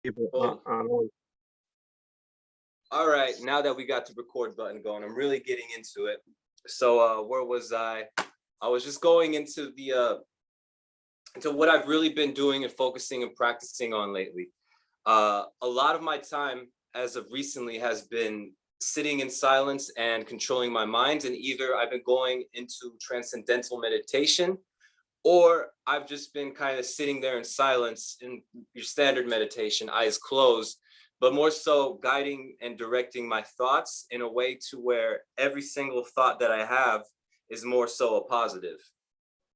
People Boom. aren't always. All right, now that we got the record button going, I'm really getting into it. So where was I? I was just going into the into what I've really been doing and focusing and practicing on lately. A lot of my time as of recently has been sitting in silence and controlling my mind, and either I've been going into transcendental meditation, or I've just been kind of sitting there in silence in your standard meditation, eyes closed, but more so guiding and directing my thoughts in a way to where every single thought that I have is more so a positive.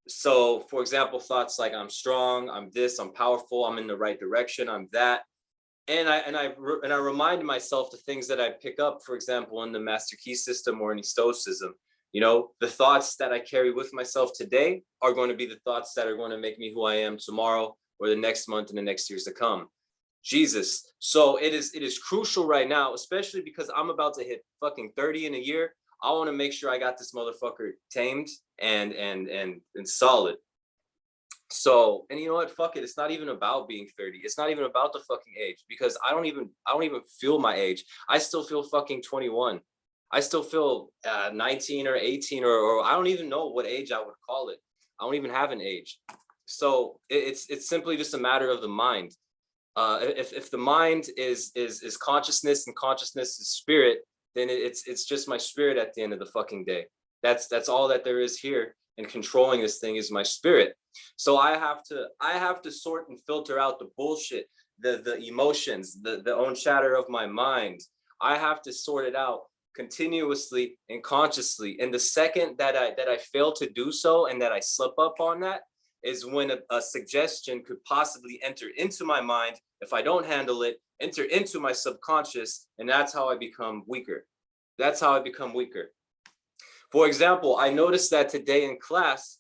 So, for example, thoughts like I'm strong, I'm this, I'm powerful, I'm in the right direction, I'm that. And I remind myself the things that I pick up, for example, in the Master Key system or in stoicism. You know, the thoughts that I carry with myself today are going to be the thoughts that are going to make me who I am tomorrow or the next month and the next years to come. Jesus. So it is crucial right now, especially because I'm about to hit fucking 30 in a year. I want to make sure I got this motherfucker tamed and solid. So, and you know what? Fuck it. It's not even about being 30. It's not even about the fucking age, because I don't even feel my age. I still feel fucking 21. I still feel 19 or 18, or I don't even know what age I would call it. I don't even have an age. So it's simply just a matter of the mind. If the mind is consciousness and consciousness is spirit, then it's just my spirit at the end of the fucking day. That's all that there is here. And controlling this thing is my spirit. So I have to sort and filter out the bullshit, the emotions, the own chatter of my mind. I have to sort it out continuously and consciously. And the second that I fail to do so and that I slip up on that is when a suggestion could possibly enter into my mind. If I don't handle it, enter into my subconscious, and that's how I become weaker. That's how I become weaker. For example, I noticed that today in class,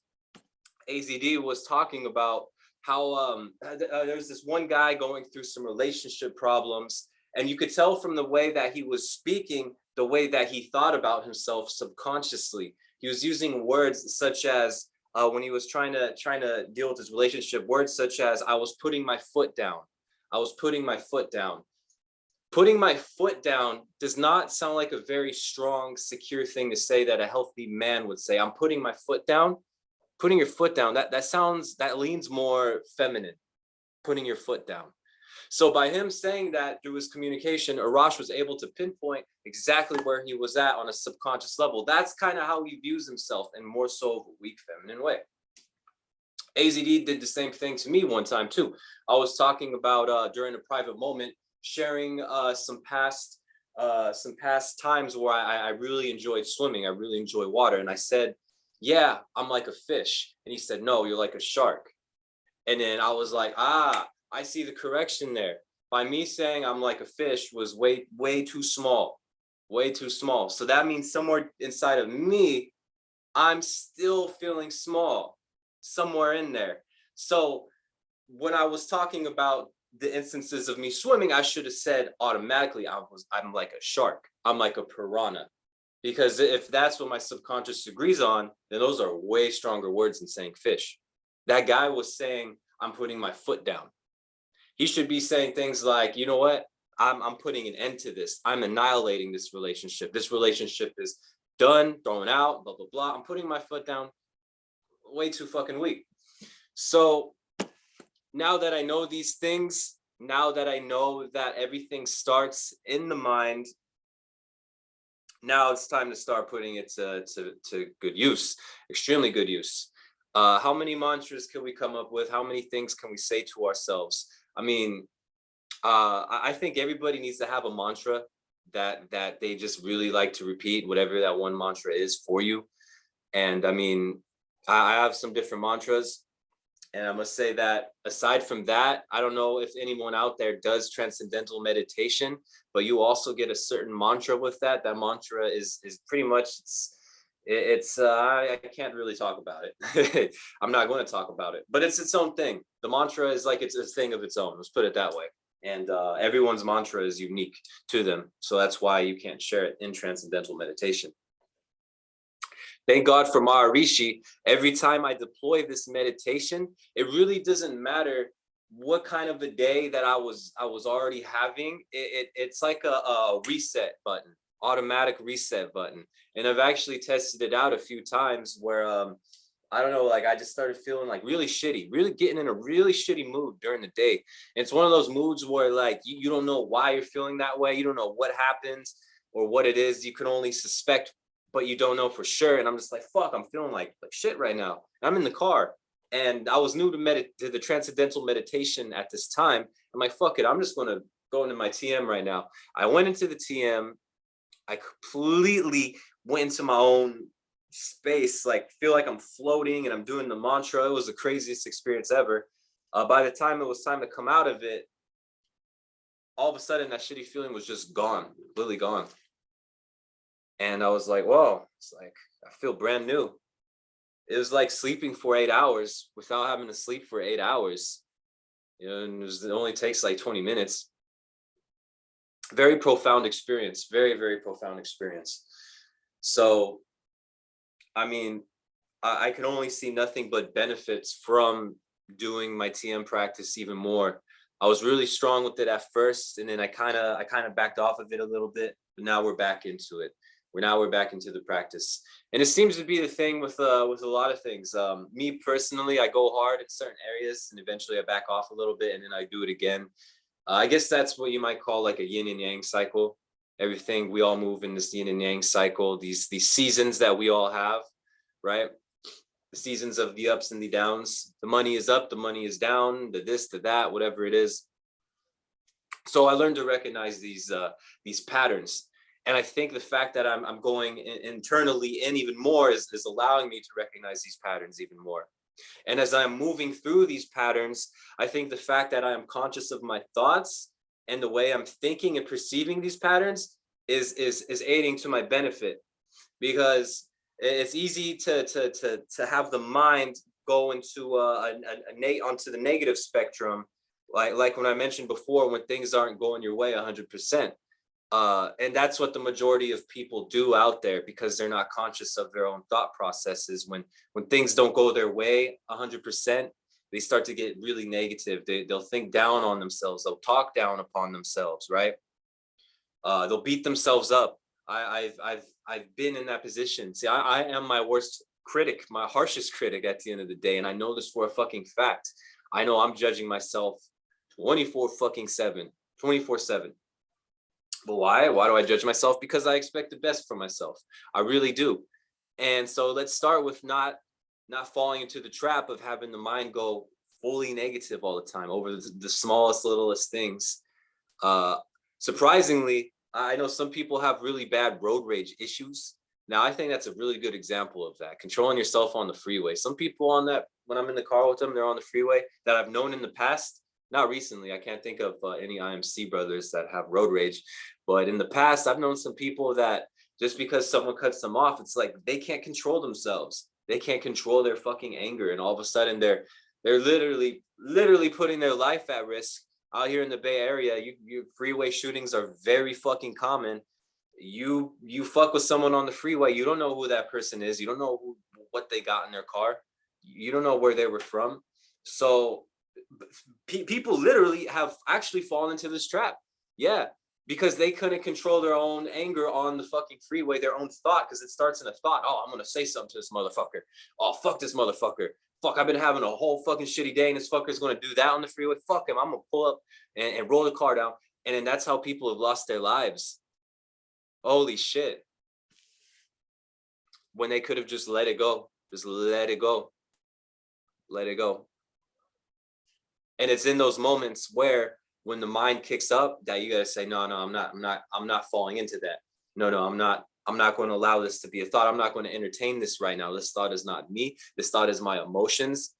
AZD was talking about how there's this one guy going through some relationship problems, and you could tell from the way that he was speaking, the way that he thought about himself subconsciously. He was using words such as when he was trying to deal with his relationship, words such as "I was putting my foot down," "I was putting my foot down." Putting my foot down does not sound like a very strong, secure thing to say that a healthy man would say. I'm putting my foot down. Putting your foot down, that leans more feminine. Putting your foot down. So by him saying that through his communication, Arash was able to pinpoint exactly where he was at on a subconscious level. That's kind of how he views himself, in more so of a weak feminine way. AZD did the same thing to me one time too. I was talking about during a private moment, sharing some past times where I really enjoyed swimming. I really enjoy water, and I said, "Yeah, I'm like a fish," and he said, "No, you're like a shark." And then I was like, I see the correction there. By me saying I'm like a fish was way too small, way too small. So that means somewhere inside of me, I'm still feeling small, somewhere in there. So when I was talking about the instances of me swimming, I should have said automatically I'm like a shark. I'm like a piranha. Because if that's what my subconscious agrees on, then those are way stronger words than saying fish. That guy was saying, I'm putting my foot down. He should be saying things like, you know what? I'm putting an end to this. I'm annihilating this relationship. This relationship is done, thrown out, blah, blah, blah. I'm putting my foot down. Way too fucking weak. So now that I know these things, now that I know that everything starts in the mind, now it's time to start putting it to good use, extremely good use. How many mantras can we come up with? How many things can we say to ourselves? I mean, I think everybody needs to have a mantra that they just really like to repeat, whatever that one mantra is for you. And I mean, I have some different mantras. And I must say that aside from that, I don't know if anyone out there does transcendental meditation, but you also get a certain mantra with that. That mantra is pretty much I can't really talk about it. I'm not going to talk about it, but it's its own thing. The mantra is like it's a thing of its own. Let's put it that way. And everyone's mantra is unique to them, so that's why you can't share it in transcendental meditation. Thank God for Maharishi. Every time I deploy this meditation, it really doesn't matter what kind of a day that I was already having. It's like a reset button, automatic reset button. And I've actually tested it out a few times where I don't know, like I just started feeling like really shitty, really getting in a really shitty mood during the day. And it's one of those moods where like you don't know why you're feeling that way. You don't know what happens or what it is. You can only suspect, but you don't know for sure. And I'm just like, fuck, I'm feeling like shit right now. And I'm in the car. And I was new to the transcendental meditation at this time. I'm like, fuck it, I'm just gonna go into my TM right now. I went into the TM. I completely went into my own space, like feel like I'm floating and I'm doing the mantra. It was the craziest experience ever. By the time it was time to come out of it, all of a sudden that shitty feeling was just gone, completely gone. And I was like, whoa, it's like I feel brand new. It was like sleeping for 8 hours without having to sleep for 8 hours. You know, and it only takes like 20 minutes. Very profound experience, very, very profound experience. So, I mean, I can only see nothing but benefits from doing my TM practice even more. I was really strong with it at first, and then I kind of backed off of it a little bit, but now we're back into it. We're back into the practice. And it seems to be the thing with a lot of things. Me personally, I go hard in certain areas and eventually I back off a little bit and then I do it again. I guess that's what you might call like a yin and yang cycle. Everything, we all move in this yin and yang cycle, these seasons that we all have, right? The seasons of the ups and the downs. The money is up, the money is down, the this, the that, whatever it is. So I learned to recognize these patterns. And I think the fact that I'm going internally in even more is allowing me to recognize these patterns even more. And as I'm moving through these patterns, I think the fact that I am conscious of my thoughts and the way I'm thinking and perceiving these patterns is aiding to my benefit, because it's easy to have the mind go into onto the negative spectrum, like when I mentioned before, when things aren't going your way 100%. And that's what the majority of people do out there, because they're not conscious of their own thought processes. When things don't go their way 100%, they start to get really negative. They'll think down on themselves. They'll talk down upon themselves, right? They'll beat themselves up. I've been in that position. See, I am my worst critic, my harshest critic at the end of the day, and I know this for a fucking fact. I know I'm judging myself 24/7. But why? Why do I judge myself? Because I expect the best from myself. I really do. And so let's start with not falling into the trap of having the mind go fully negative all the time over the smallest, littlest things. Surprisingly, I know some people have really bad road rage issues. Now, I think that's a really good example of that. Controlling yourself on the freeway. Some people on that, when I'm in the car with them, they're on the freeway that I've known in the past. Not recently. I can't think of any IMC brothers that have road rage. But in the past, I've known some people that just because someone cuts them off, it's like they can't control themselves. They can't control their fucking anger. And all of a sudden they're literally putting their life at risk. Out here in the Bay Area, you freeway shootings are very fucking common. You fuck with someone on the freeway, you don't know who that person is. You don't know what they got in their car. You don't know where they were from. So people literally have actually fallen into this trap. Yeah, because they couldn't control their own anger on the fucking freeway, their own thought, because it starts in a thought. Oh, I'm gonna say something to this motherfucker. Oh, fuck this motherfucker. Fuck, I've been having a whole fucking shitty day and this fucker's gonna do that on the freeway. Fuck him. I'm gonna pull up and roll the car down. And then that's how people have lost their lives. Holy shit. When they could have just let it go. Just let it go. Let it go. And it's in those moments where when the mind kicks up that you gotta say, no, I'm not falling into that. No, I'm not going to allow this to be a thought. I'm not going to entertain this right now. This thought is not me. This thought is my emotions.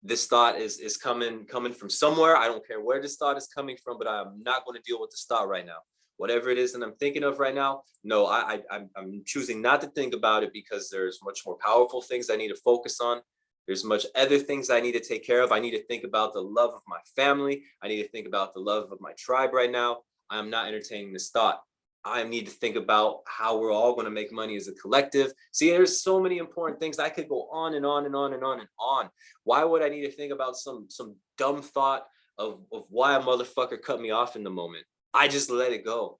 This thought is coming from somewhere. I don't care where this thought is coming from, but I'm not going to deal with this thought right now. Whatever it is that I'm thinking of right now, no, I'm choosing not to think about it, because there's much more powerful things I need to focus on. There's much other things I need to take care of. I need to think about the love of my family. I need to think about the love of my tribe right now. I'm not entertaining this thought. I need to think about how we're all going to make money as a collective. See, there's so many important things. I could go on and on and on and on and on. Why would I need to think about some dumb thought of why a motherfucker cut me off in the moment? I just let it go.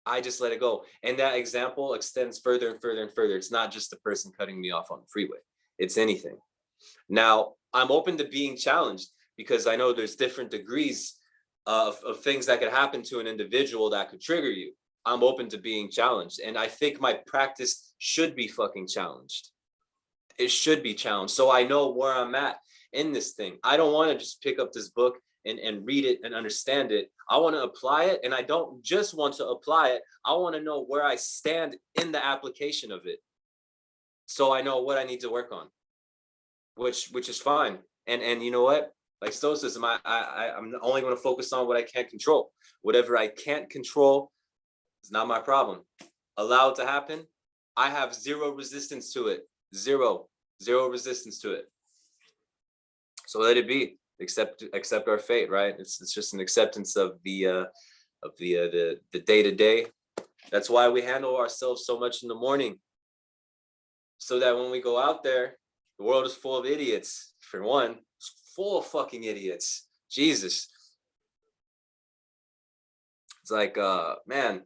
I just let it go. And that example extends further and further and further. It's not just the person cutting me off on the freeway. It's anything. Now, I'm open to being challenged because I know there's different degrees of things that could happen to an individual that could trigger you. I'm open to being challenged. And I think my practice should be fucking challenged. It should be challenged. So I know where I'm at in this thing. I don't want to just pick up this book and read it and understand it. I want to apply it. And I don't just want to apply it. I want to know where I stand in the application of it. So I know what I need to work on, which is fine. And you know what? Like stoicism, I'm only going to focus on what I can't control. Whatever I can't control, it's not my problem. Allow it to happen. I have zero resistance to it. Zero resistance to it. So let it be. Accept our fate, right? It's just an acceptance of the day to day. That's why we handle ourselves so much in the morning, so that when we go out there, the world is full of idiots. For one, it's full of fucking idiots. Jesus. It's like, man.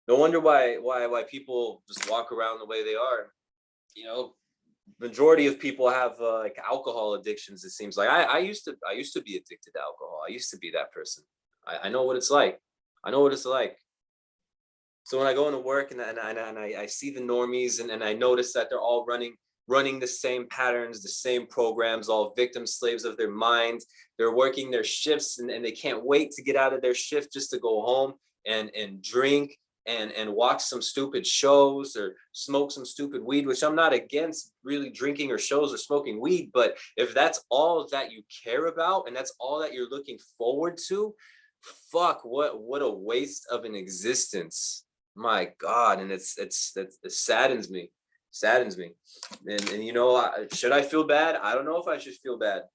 No wonder why people just walk around the way they are. You know, majority of people have like alcohol addictions. It seems like I used to be addicted to alcohol. I used to be that person. I know what it's like. I know what it's like. So when I go into work and I see the normies and I notice that they're all running the same patterns, the same programs, all victim slaves of their minds. They're working their shifts and they can't wait to get out of their shift just to go home and drink and watch some stupid shows or smoke some stupid weed, which I'm not against really drinking or shows or smoking weed. But if that's all that you care about and that's all that you're looking forward to, fuck, what a waste of an existence. My God. And it saddens me. And you know, should I feel bad? I don't know if I should feel bad.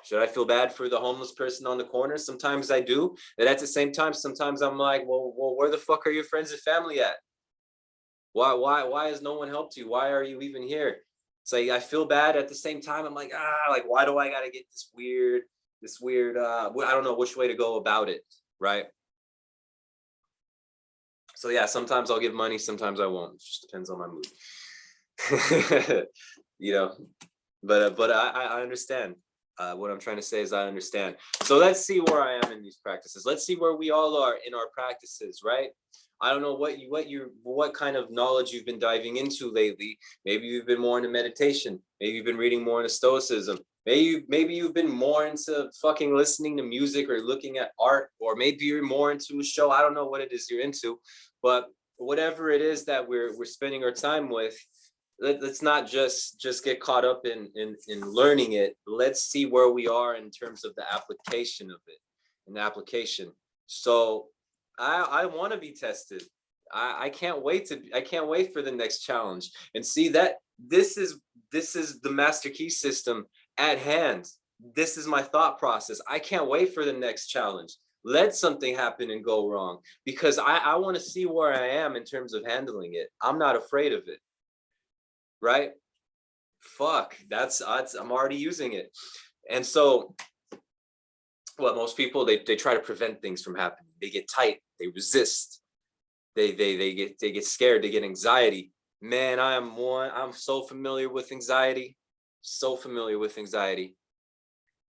Should I feel bad for the homeless person on the corner? Sometimes I do. And at the same time, sometimes I'm like, well, where the fuck are your friends and family at? Why has no one helped you? Why are you even here? It's like, I feel bad. At the same time, I'm like, like, why do I got to get this weird, I don't know which way to go about it. Right. So yeah, sometimes I'll give money. Sometimes I won't. It just depends on my mood. You know, but I understand. What I'm trying to say is I understand. So let's see where I am in these practices. Let's see where we all are in our practices, right? I don't know what kind of knowledge you've been diving into lately. Maybe you've been more into meditation. Maybe you've been reading more into stoicism. Maybe you've been more into fucking listening to music or looking at art, or maybe you're more into a show. I don't know what it is you're into, but whatever it is that we're spending our time with, let's not just get caught up in learning it. Let's see where we are in terms of the application of it, So I want to be tested. I can't wait for the next challenge and see that this is the master key system at hand. This is my thought process. I can't wait for the next challenge. Let something happen and go wrong, because I want to see where I am in terms of handling it. I'm not afraid of it. Right? Fuck, I'm already using it. And so what most people, they try to prevent things from happening. They get tight, they resist, they get scared, they get anxiety. Man, I'm so familiar with anxiety.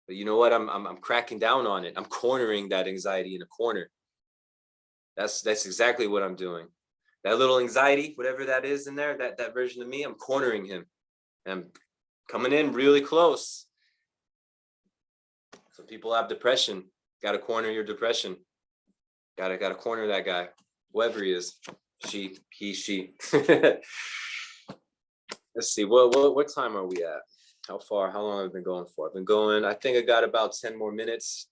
But you know what? I'm cracking down on it. I'm cornering that anxiety in a corner. That's exactly what I'm doing. That little anxiety, whatever that is in there, that version of me, I'm cornering him. And I'm coming in really close. Some people have depression. Got to corner your depression. Got to corner that guy, whoever he is. She, he, she. Let's see. What time are we at? How long have I been going for? I think I got about 10 more minutes,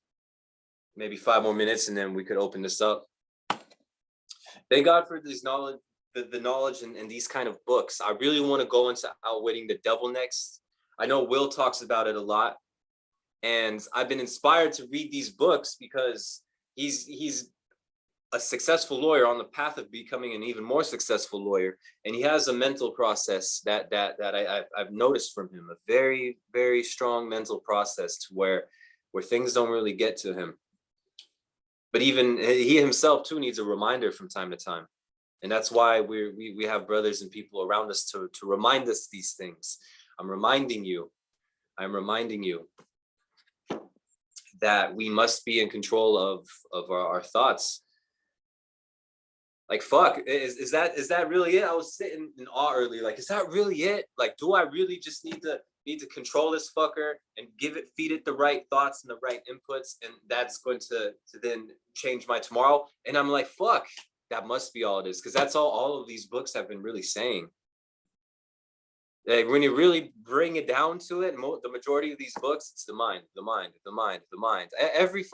maybe 5 more minutes, and then we could open this up. Thank God for this knowledge, the knowledge and these kind of books. I really want to go into Outwitting the Devil next. I know Will talks about it a lot, and I've been inspired to read these books because he's a successful lawyer on the path of becoming an even more successful lawyer, and he has a mental process that I've noticed from him, a very, very strong mental process to where things don't really get to him. But even he himself too needs a reminder from time to time, and that's why we have brothers and people around us to remind us these things. I'm reminding you that we must be in control of our thoughts. Like, fuck, is that really it? I was sitting in awe earlier. Like, is that really it? Like, do I really just need to control this fucker and feed it the right thoughts and the right inputs, and that's going to then change my tomorrow? And I'm like, fuck, that must be all it is, because that's all of these books have been really saying. Like, when you really bring it down to it, the majority of these books, it's the mind, the mind, the mind, the mind. Every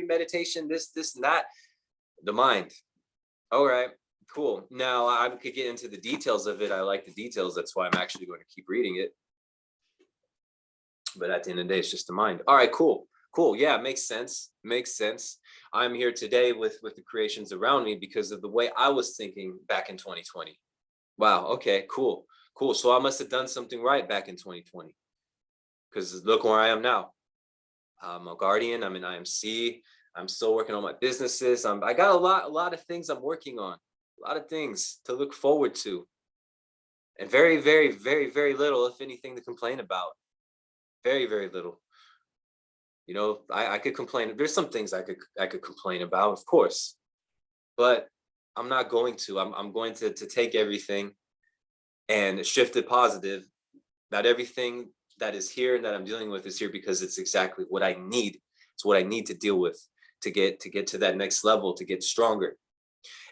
meditation, this and that, the mind. All right, cool. Now I could get into the details of it. I like the details. That's why I'm actually going to keep reading it. But at the end of the day, it's just the mind. All right, cool. Yeah, makes sense. I'm here today with the creations around me because of the way I was thinking back in 2020. Wow. Okay, cool. So I must have done something right back in 2020, because look where I am now. I'm a guardian. I'm an IMC. I'm still working on my businesses. I got a lot of things I'm working on, a lot of things to look forward to, and very, very, very, very little, if anything, to complain about. Very, very little. You know, I could complain. There's some things I could complain about, of course, but I'm not going to. I'm going to take everything and shift it positive. That everything that is here and that I'm dealing with is here because it's exactly what I need. It's what I need to deal with to get to that next level, to get stronger.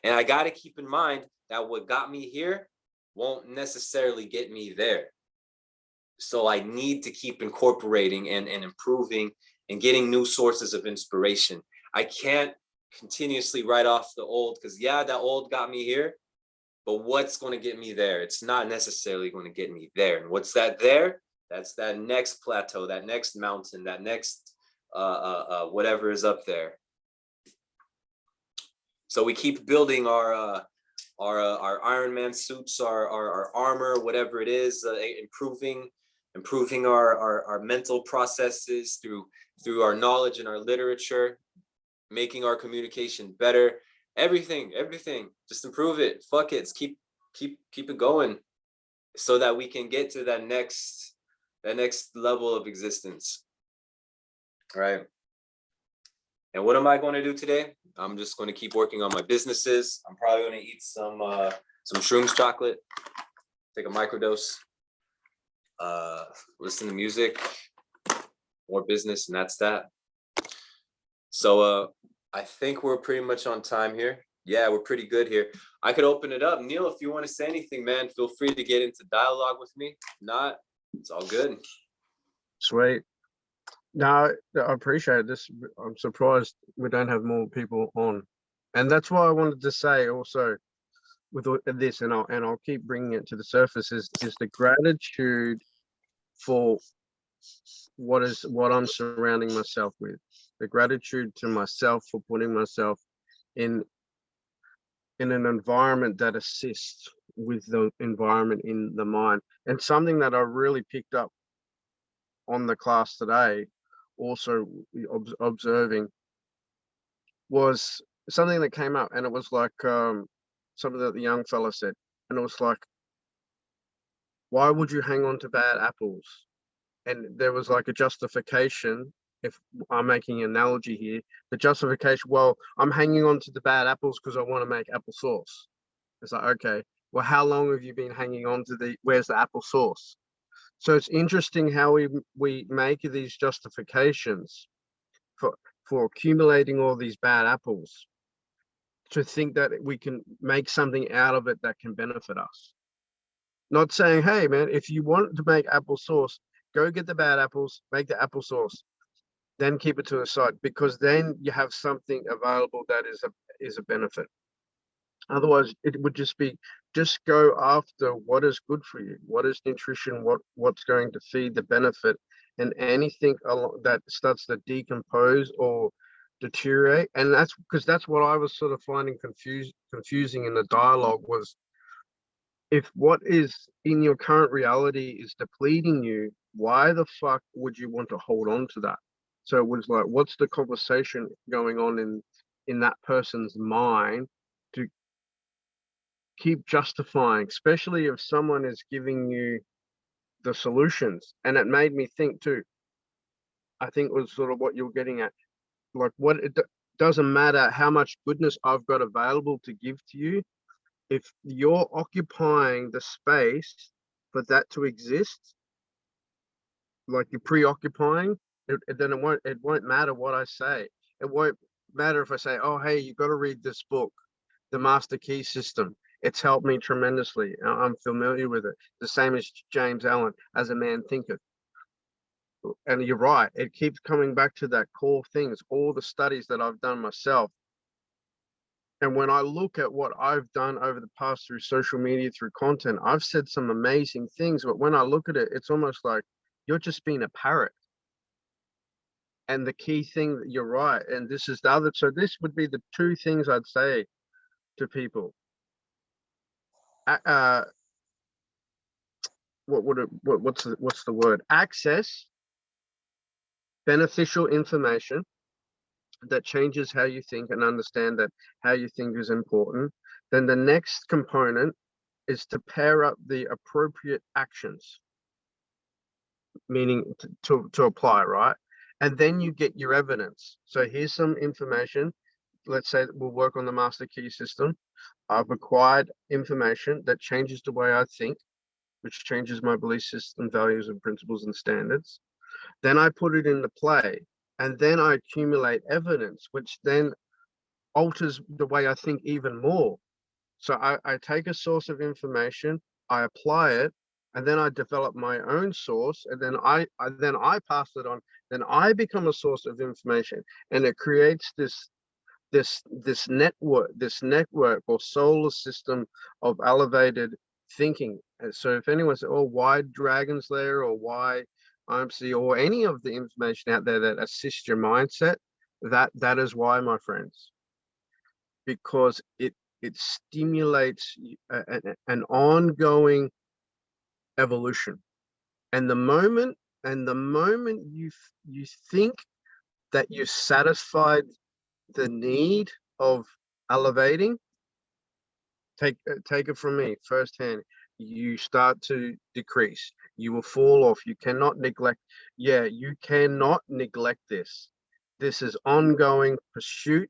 And I got to keep in mind that what got me here won't necessarily get me there. So I need to keep incorporating and improving and getting new sources of inspiration. I can't continuously write off the old, because yeah, that old got me here, but what's going to get me there? It's not necessarily going to get me there. And what's that there? That's that next plateau, that next mountain, that next whatever is up there. So we keep building our Iron Man suits, our armor, whatever it is, improving our mental processes through our knowledge and our literature, making our communication better. Everything, just improve it. Fuck it, keep it going, so that we can get to that next level of existence. Right. And what am I going to do today? I'm just going to keep working on my businesses. I'm probably going to eat some shrooms chocolate, take a microdose, listen to music, more business, and that's that. So I think we're pretty much on time here. Yeah, we're pretty good here. I could open it up. Neil, if you want to say anything, man, feel free to get into dialogue with me. If not, it's all good. Sweet. No, I appreciate this. I'm surprised we don't have more people on, and that's why I wanted to say also with this, and I'll keep bringing it to the surface, is the gratitude for what I'm surrounding myself with, the gratitude to myself for putting myself in an environment that assists with the environment in the mind. And something that I really picked up on the class today, also observing, was something that came up, and it was like something that the young fella said, and it was like, why would you hang on to bad apples? And there was like a justification. If I'm making an analogy here, the justification, well, I'm hanging on to the bad apples because I want to make applesauce. It's like, okay, well, how long have you been hanging on to where's the applesauce? So it's interesting how we make these justifications for accumulating all these bad apples, to think that we can make something out of it that can benefit us. Not saying, hey man, if you want to make applesauce, go get the bad apples, make the applesauce, then keep it to the side, because then you have something available that is a benefit. Otherwise, it would just go after what is good for you, what is nutrition, what's going to feed the benefit, and anything that starts to decompose or deteriorate. And that's because that's what I was sort of finding confusing in the dialogue was, if what is in your current reality is depleting you, why the fuck would you want to hold on to that? So it was like, what's the conversation going on in that person's mind to keep justifying, especially if someone is giving you the solutions? And it made me think too. I think it was sort of what you're getting at. Like, what it doesn't matter how much goodness I've got available to give to you, if you're occupying the space for that to exist, like you're preoccupying, then it won't matter what I say. It won't matter if I say, oh hey, you got to read this book, The Master Key System. It's helped me tremendously. I'm familiar with it. The same as James Allen, As a Man Thinketh. And you're right, it keeps coming back to that core things, all the studies that I've done myself. And when I look at what I've done over the past through social media, through content, I've said some amazing things, but when I look at it, it's almost like you're just being a parrot. And the key thing, that you're right, and this is the other. So this would be the two things I'd say to people. What's the word? Access beneficial information that changes how you think, and understand that how you think is important. Then the next component is to pair up the appropriate actions, meaning to apply, right? And then you get your evidence. So here's some information. Let's say we'll work on the master key system. I've acquired information that changes the way I think, which changes my belief system, values, and principles and standards. Then I put it into play, and then I accumulate evidence, which then alters the way I think even more. So I take a source of information, I apply it, and then I develop my own source, and then I pass it on. Then I become a source of information, and it creates this network or solar system of elevated thinking. And so if anyone says, oh, why Dragon's Lair, or why IMC, or any of the information out there that assists your mindset, that is why, my friends, because it stimulates an ongoing evolution. And the moment you think that you've satisfied the need of elevating, take it from me firsthand, you start to decrease. You will fall off. You cannot neglect. Yeah, you cannot neglect this. This is ongoing pursuit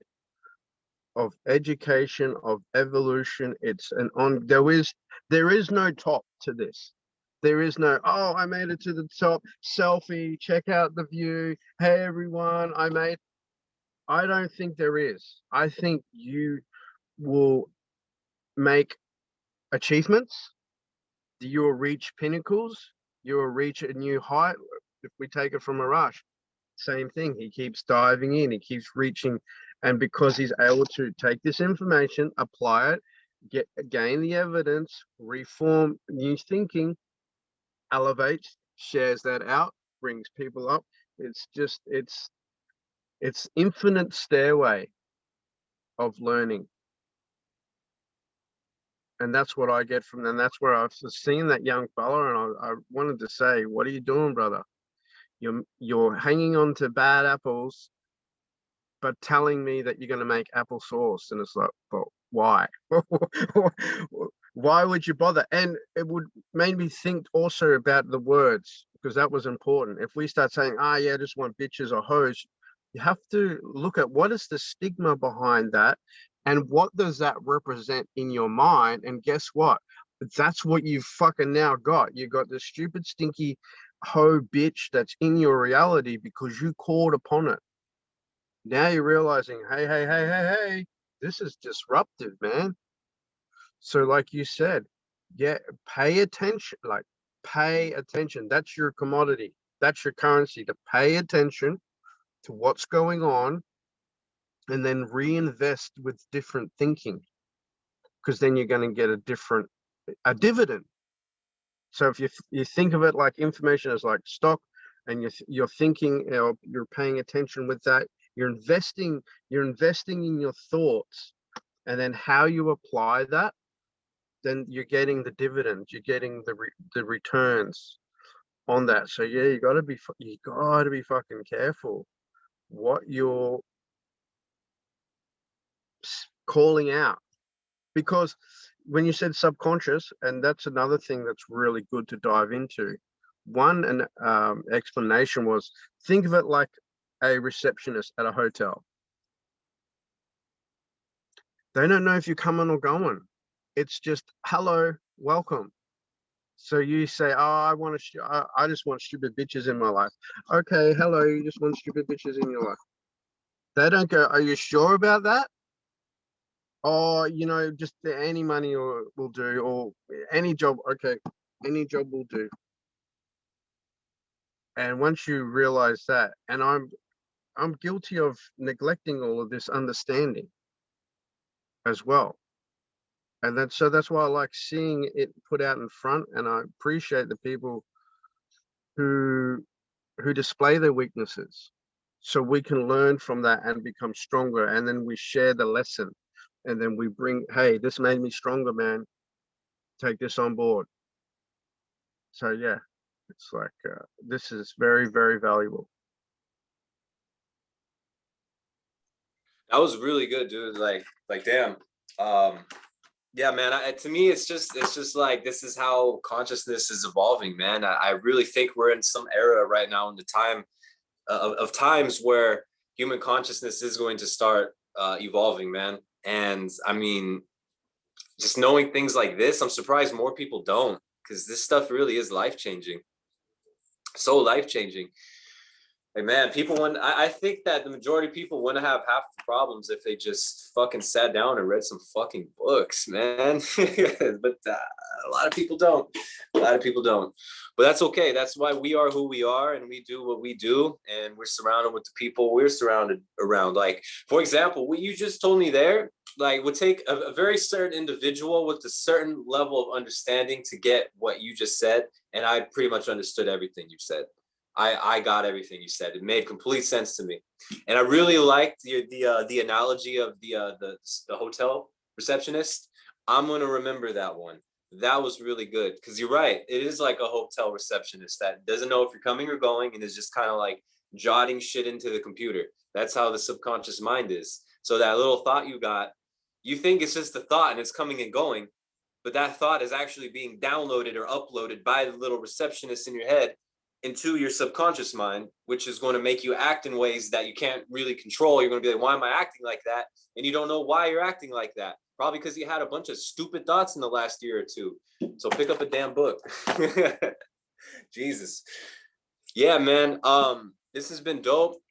of education, of evolution. It's an on. There is no top to this. There is no, oh, I made it to the top. Selfie. Check out the view. Hey everyone, I don't think there is. I think you will make achievements. You will reach pinnacles. You will reach a new height. If we take it from Arash, same thing. He keeps diving in. He keeps reaching, and because he's able to take this information, apply it, gain the evidence, reform new thinking, elevates, shares that out, brings people up. It's infinite stairway of learning. And that's what I get from them. That's where I've seen that young fella, and I wanted to say, what are you doing, brother? You're hanging on to bad apples, but telling me that you're going to make applesauce. And it's like, well, why? Why would you bother? And it would make me think also about the words, because that was important. If we start saying, yeah, I just want bitches or hoes, you have to look at what is the stigma behind that, and what does that represent in your mind. And guess what? That's what you've fucking now got. You got the stupid, stinky hoe bitch that's in your reality because you called upon it. Now you're realizing, hey, this is disruptive, man. So like you said, yeah, pay attention. Like, pay attention. That's your commodity. That's your currency, to pay attention to what's going on, and then reinvest with different thinking, because then you're going to get a dividend. So if you think of it like information as like stock, and you're thinking, you're paying attention with that, You're investing in your thoughts, and then how you apply that, then you're getting the dividends, you're getting the returns on that. So yeah, you got to be fucking careful what you're calling out, because when you said subconscious, and that's another thing that's really good to dive into. One explanation was, think of it like a receptionist at a hotel. They don't know if you're coming or going. It's just hello, welcome. So you say, oh, I just want stupid bitches in my life. Okay, hello, you just want stupid bitches in your life. They don't go, are you sure about that? Oh, just any money will do, or any job. Okay, any job will do. And once you realize that, and I'm guilty of neglecting all of this understanding as well. And that's why I like seeing it put out in front, and I appreciate the people who display their weaknesses, so we can learn from that and become stronger, and then we share the lesson, and then we bring, hey, this made me stronger, man, take this on board. So yeah, it's like this is very, very valuable. That was really good, dude. Like damn. Yeah, man. To me, it's just like, this is how consciousness is evolving, man. I really think we're in some era right now in the time of times where human consciousness is going to start evolving, man. And I mean, just knowing things like this, I'm surprised more people don't, because this stuff really is life changing. So life changing. Like, man, people want, I think that the majority of people want to have half the problems if they just fucking sat down and read some fucking books, man. But a lot of people don't. A lot of people don't. But that's okay. That's why we are who we are, and we do what we do, and we're surrounded with the people we're surrounded around. Like, for example, what you just told me there, like, would take a very certain individual with a certain level of understanding to get what you just said, and I pretty much understood everything you said. I got everything you said. It made complete sense to me, and I really liked the analogy of the hotel receptionist. I'm gonna remember that one. That was really good, because you're right. It is like a hotel receptionist that doesn't know if you're coming or going, and is just kind of like jotting shit into the computer. That's how the subconscious mind is. So that little thought you got, you think it's just a thought and it's coming and going, but that thought is actually being downloaded or uploaded by the little receptionist in your head into your subconscious mind, which is going to make you act in ways that you can't really control. You're going to be like, why am I acting like that? And you don't know why you're acting like that. Probably because you had a bunch of stupid thoughts in the last year or two. So pick up a damn book. Jesus. Yeah, man. This has been dope.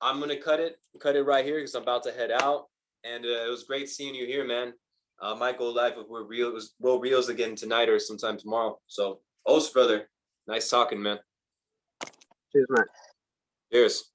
I'm going to cut it right here because I'm about to head out. And it was great seeing you here, man. Might go live with Will Reels again tonight or sometime tomorrow. So, Ost, brother, nice talking, man. Cheers, mate. Cheers.